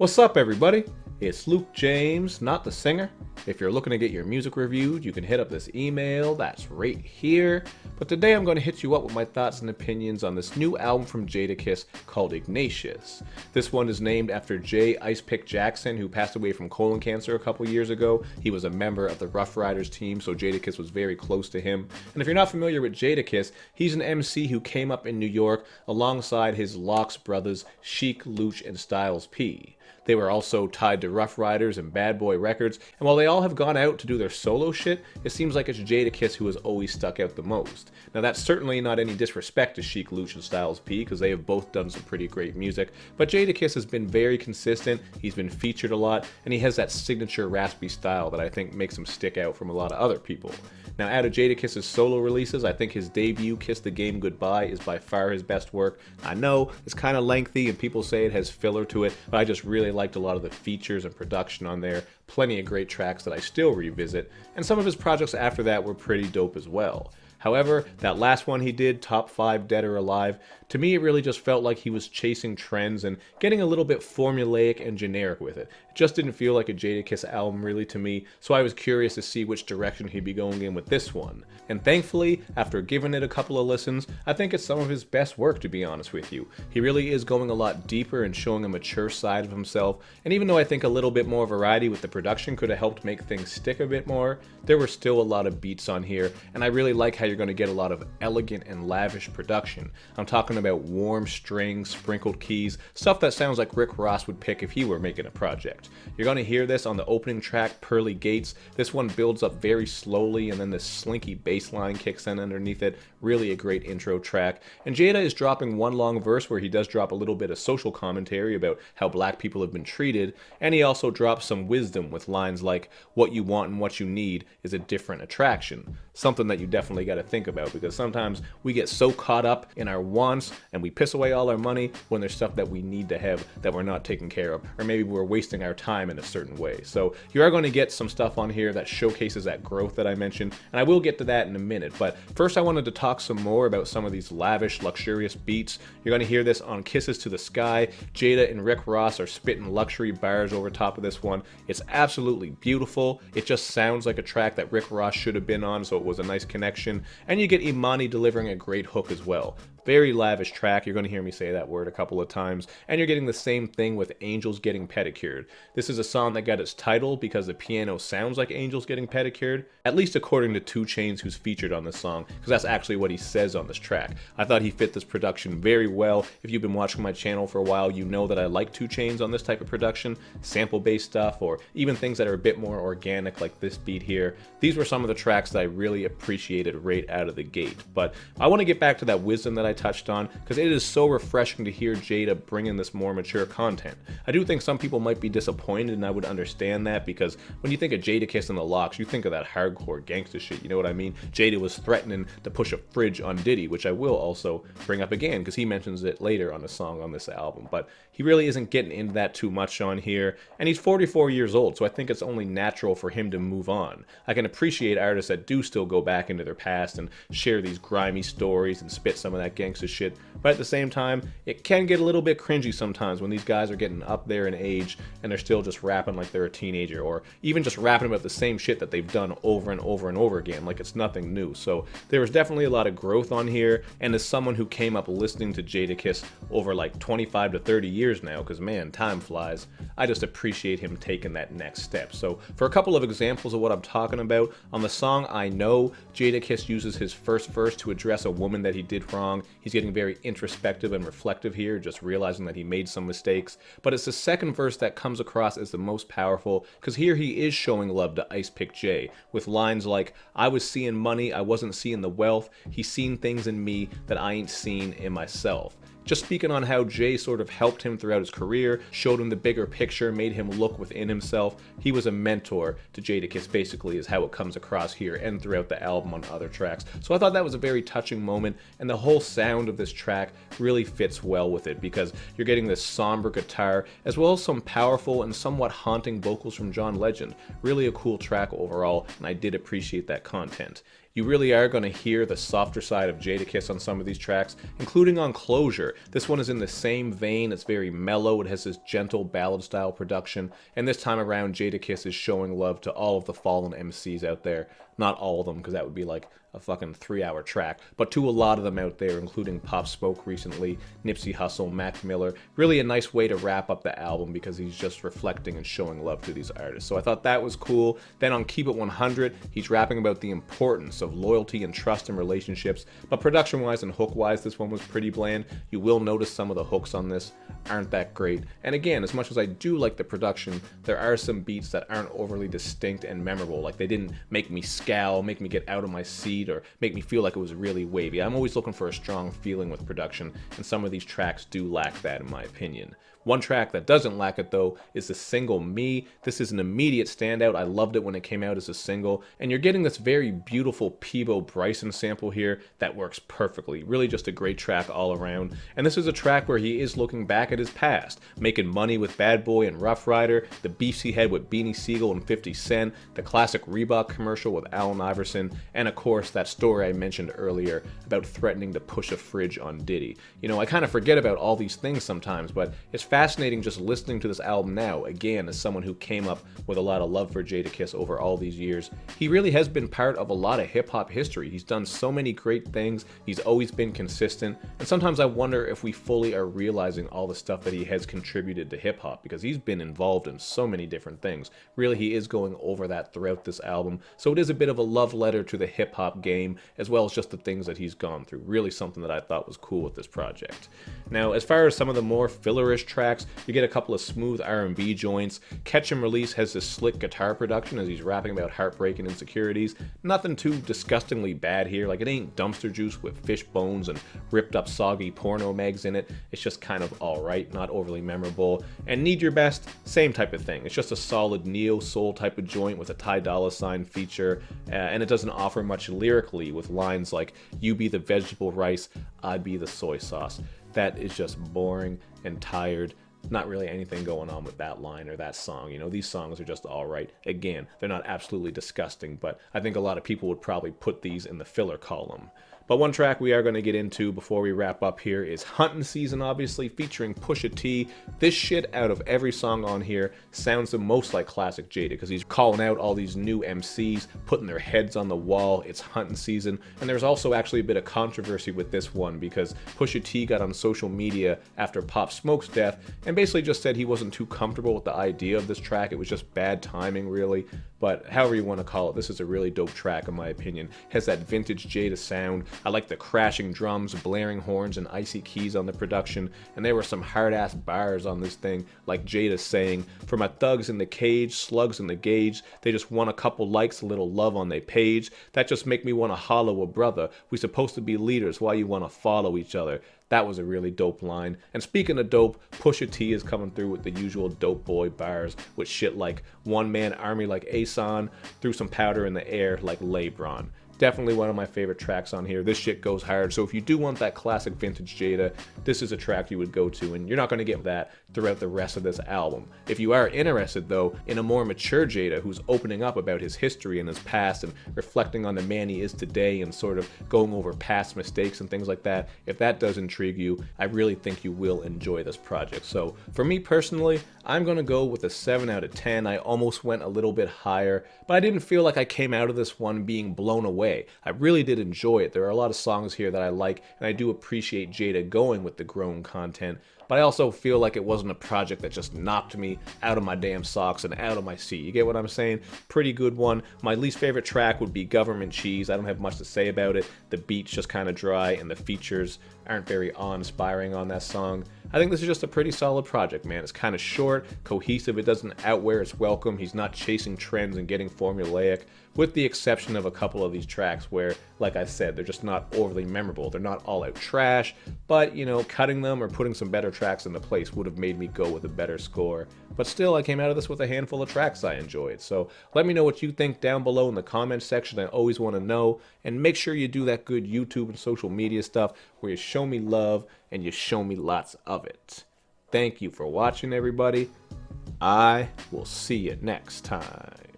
What's up, everybody? It's Luke James, not the singer. If you're looking to get your music reviewed, you can hit up this email that's right here. But today I'm going to hit you up with my thoughts and opinions on this new album from Jadakiss called Ignatius. This one is named after J. Ice Pick Jackson, who passed away from colon cancer a couple years ago. He was a member of the Rough Riders team, so Jadakiss was very close to him. And if you're not familiar with Jadakiss, he's an MC who came up in New York alongside his Locks brothers Sheek, Louch, and Styles P. They were also tied to Rough Riders and Bad Boy Records, and while they all have gone out to do their solo shit, it seems like it's Jadakiss who has always stuck out the most. Now that's certainly not any disrespect to Sheek, Louch, and Styles P, because they have both done some pretty great music, but Jadakiss has been very consistent, he's been featured a lot, and he has that signature raspy style that I think makes him stick out from a lot of other people. Now, out of Jadakiss's solo releases, I think his debut, Kiss the Game Goodbye, is by far his best work. I know it's kind of lengthy and people say it has filler to it, but I just really liked a lot of the features and production on there. Plenty of great tracks that I still revisit, and some of his projects after that were pretty dope as well. However, that last one he did, Top 5 Dead or Alive, to me it really just felt like he was chasing trends and getting a little bit formulaic and generic with it. It just didn't feel like a Jadakiss album really to me, so I was curious to see which direction he'd be going in with this one. And thankfully, after giving it a couple of listens, I think it's some of his best work, to be honest with you. He really is going a lot deeper and showing a mature side of himself, and even though I think a little bit more variety with the production could have helped make things stick a bit more, there were still a lot of beats on here, and I really like how you're going to get a lot of elegant and lavish production. I'm talking about warm strings, sprinkled keys, stuff that sounds like Rick Ross would pick if he were making a project. You're going to hear this on the opening track, Pearly Gates. This one builds up very slowly and then this slinky bass line kicks in underneath it. Really a great intro track. And Jada is dropping one long verse where he does drop a little bit of social commentary about how black people have been treated, and he also drops some wisdom with lines like, "What you want and what you need is a different attraction." Something that you definitely got to think about, because sometimes we get so caught up in our wants and we piss away all our money when there's stuff that we need to have that we're not taking care of, or maybe we're wasting our time in a certain way. So you are going to get some stuff on here that showcases that growth that I mentioned, and I will get to that in a minute. But first I wanted to talk some more about some of these lavish, luxurious beats. You're going to hear this on Kisses to the Sky. Jada and Rick Ross are spitting luxury bars over top of this one. It's absolutely beautiful. It just sounds like a track that Rick Ross should have been on, so it was a nice connection. And you get Imani delivering a great hook as well. Very lavish track. You're going to hear me say that word a couple of times. And you're getting the same thing with Angels Getting Pedicured. This is a song that got its title because the piano sounds like Angels Getting Pedicured, at least according to 2 Chainz, who's featured on this song, because that's actually what he says on this track. I thought he fit this production very well. If you've been watching my channel for a while, you know that I like 2 Chainz on this type of production, sample-based stuff, or even things that are a bit more organic like this beat here. These were some of the tracks that I really appreciated right out of the gate. But I want to get back to that wisdom that I touched on, because it is so refreshing to hear Jada bring in this more mature content. I do think some people might be disappointed, and I would understand that, because when you think of Jadakiss and the Locks, you think of that hardcore gangster shit, you know what I mean? Jada was threatening to push a fridge on Diddy, which I will also bring up again, because he mentions it later on a song on this album, but he really isn't getting into that too much on here, and he's 44 years old, so I think it's only natural for him to move on. I can appreciate artists that do still go back into their past and share these grimy stories and spit some of that gangster shit, but at the same time, it can get a little bit cringy sometimes when these guys are getting up there in age and they're still just rapping like they're a teenager, or even just rapping about the same shit that they've done over and over and over again, like it's nothing new. So there was definitely a lot of growth on here, and as someone who came up listening to Jadakiss over like 25 to 30 years now, because man, time flies, I just appreciate him taking that next step. So for a couple of examples of what I'm talking about, on the song I Know, Jadakiss uses his first verse to address a woman that he did wrong. He's getting very introspective and reflective here, just realizing that he made some mistakes. But it's the second verse that comes across as the most powerful, because here he is showing love to Ice Pick J, with lines like, "I was seeing money, I wasn't seeing the wealth. He's seen things in me that I ain't seen in myself." Just speaking on how Jay sort of helped him throughout his career, showed him the bigger picture, made him look within himself. He was a mentor to Jadakiss, basically, is how it comes across here and throughout the album on other tracks. So I thought that was a very touching moment, and the whole sound of this track really fits well with it, because you're getting this somber guitar, as well as some powerful and somewhat haunting vocals from John Legend. Really a cool track overall, and I did appreciate that content. You really are going to hear the softer side of Jadakiss on some of these tracks, including on Closure. This one is in the same vein. It's very mellow. It has this gentle ballad style production, and this time around Jadakiss is showing love to all of the fallen MCs out there. Not all of them, because that would be like a fucking 3-hour track, but to a lot of them out there, including Pop Smoke recently, Nipsey Hussle, Mac Miller. Really a nice way to wrap up the album because he's just reflecting and showing love to these artists. So I thought that was cool. Then on Keep It 100, he's rapping about the importance of loyalty and trust in relationships, but production-wise and hook-wise, this one was pretty bland. You will notice some of the hooks on this aren't that great. And again, as much as I do like the production, there are some beats that aren't overly distinct and memorable. Like, they didn't make me scowl, make me get out of my seat, or make me feel like it was really wavy. I'm always looking for a strong feeling with production, and some of these tracks do lack that in my opinion. One track that doesn't lack it though is the single Me. This is an immediate standout. I loved it when it came out as a single, and you're getting this very beautiful Peebo Bryson sample here that works perfectly. Really just a great track all around, and this is a track where he is looking back at his past, making money with Bad Boy and Rough Rider, the beefs he had with Beanie Siegel and 50 Cent, the classic Reebok commercial with Allen Iverson, and of course that story I mentioned earlier about threatening to push a fridge on Diddy. You know, I kind of forget about all these things sometimes, but it's fascinating just listening to this album now, again, as someone who came up with a lot of love for Jadakiss over all these years. He really has been part of a lot of hip-hop history. He's done so many great things, he's always been consistent, and sometimes I wonder if we fully are realizing all the stuff that he has contributed to hip-hop, because he's been involved in so many different things. Really, he is going over that throughout this album, so it is a bit of a love letter to the hip-hop game, as well as just the things that he's gone through. Really something that I thought was cool with this project. Now, as far as some of the more fillerish tracks, you get a couple of smooth R&B joints. Catch and Release has this slick guitar production as he's rapping about heartbreak and insecurities. Nothing too disgustingly bad here. Like, it ain't dumpster juice with fish bones and ripped up soggy porno mags in it. It's just kind of alright, not overly memorable. And Need Your Best, same type of thing. It's just a solid neo-soul type of joint with a Ty Dolla $ign feature, and it doesn't offer much lyrically with lines like, "You be the vegetable rice, I be the soy sauce." That is just boring and tired. Not really anything going on with that line or that song. You know, these songs are just alright. Again, they're not absolutely disgusting, but I think a lot of people would probably put these in the filler column. But one track we are going to get into before we wrap up here is Huntin' Season, obviously, featuring Pusha T. This shit, out of every song on here, sounds the most like classic Jada, because he's calling out all these new MCs, putting their heads on the wall. It's Huntin' Season. And there's also actually a bit of controversy with this one, because Pusha T got on social media after Pop Smoke's death and basically just said he wasn't too comfortable with the idea of this track. It was just bad timing, really. But however you want to call it, this is a really dope track in my opinion. It has that vintage Jada sound. I like the crashing drums, blaring horns, and icy keys on the production. And there were some hard-ass bars on this thing, like Jada saying, "For my thugs in the cage, slugs in the gauge, they just want a couple likes, a little love on their page. That just make me want to hollow a brother. We supposed to be leaders, why you want to follow each other?" That was a really dope line. And speaking of dope, Pusha T is coming through with the usual dope boy bars with shit like one-man army like Ason, threw some powder in the air like LeBron. Definitely one of my favorite tracks on here. This shit goes hard. So if you do want that classic vintage Jada, this is a track you would go to, and you're not going to get that throughout the rest of this album. If you are interested, though, in a more mature Jada who's opening up about his history and his past and reflecting on the man he is today and sort of going over past mistakes and things like that, if that does intrigue you, I really think you will enjoy this project. So for me personally, I'm going to go with a 7 out of 10. I almost went a little bit higher, but I didn't feel like I came out of this one being blown away. I really did enjoy it. There are a lot of songs here that I like, and I do appreciate Jada going with the grown content, but I also feel like it wasn't a project that just knocked me out of my damn socks and out of my seat. You get what I'm saying? Pretty good one. My least favorite track would be Government Cheese. I don't have much to say about it. The beat's just kind of dry, and the features aren't very awe-inspiring on that song. I think this is just a pretty solid project, man. It's kind of short, cohesive, it doesn't outwear its welcome. He's not chasing trends and getting formulaic, with the exception of a couple of these tracks where, like I said, they're just not overly memorable. They're not all out trash, but, you know, cutting them or putting some better tracks into place would have made me go with a better score. But still, I came out of this with a handful of tracks I enjoyed. So let me know what you think down below in the comments section. I always want to know. And make sure you do that good YouTube and social media stuff where you show me love and you show me lots of it. Thank you for watching, everybody. I will see you next time.